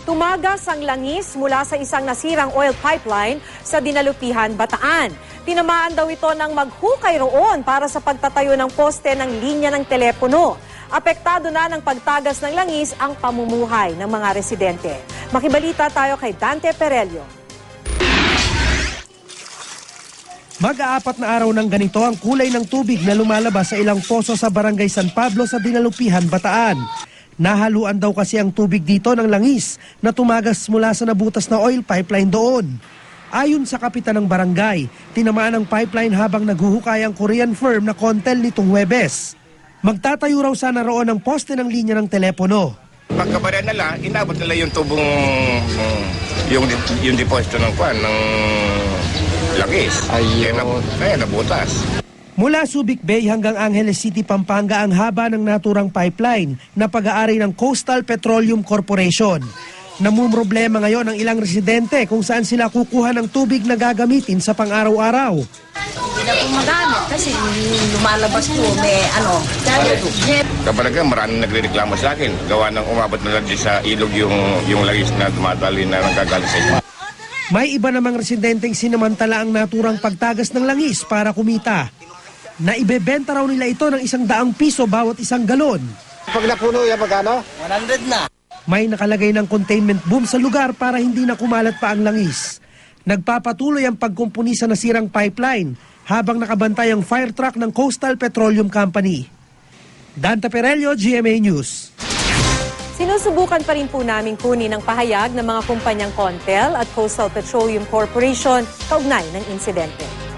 Tumagas ang langis mula sa isang nasirang oil pipeline sa Dinalupihan, Bataan. Tinamaan daw ito ng maghukay roon para sa pagtatayo ng poste ng linya ng telepono. Apektado na ng pagtagas ng langis ang pamumuhay ng mga residente. Makibalita tayo kay Dante Perello. Mag-aapat na araw ng ganito ang kulay ng tubig na lumalabas sa ilang poso sa Barangay San Pablo sa Dinalupihan, Bataan. Nahaluan daw kasi ang tubig dito ng langis na tumagas mula sa nabutas na oil pipeline doon. Ayon sa kapitan ng barangay, tinamaan ang pipeline habang naghuhukay ang Korean firm na Contel nitong Huwebes. Magtatayo raw sana roon ang poste ng linya ng telepono. Pagkabarya nila, inabot nila yung tubong, yung deposito ng langis. Kaya nabutas. Mula Subic Bay hanggang Angeles City, Pampanga ang haba ng naturang pipeline na pag-aari ng Coastal Petroleum Corporation. Namumroblema ngayon ang ilang residente kung saan sila kukuha ng tubig na gagamitin sa pang-araw-araw. Hindi na po magamit kasi lumalabas po may Kapag maraming nagrereklamo sa akin, gawa ng umabot na lang sa ilog yung langis na dumadali na nagagalit sa inyo. May iba namang residenteng sinamantala ang naturang pagtagas ng langis para kumita. Naibebenta raw nila ito ng 100 piso bawat isang galon. Pag napuno yan, magkano? 100 na. May nakalagay ng containment boom sa lugar para hindi na kumalat pa ang langis. Nagpapatuloy ang pagkumpuni sa nasirang pipeline habang nakabantay ang fire truck ng Coastal Petroleum Company. Dante Perello, GMA News. Sinusubukan pa rin po namin kunin ang pahayag ng mga kumpanyang Contel at Coastal Petroleum Corporation kaugnay ng insidente.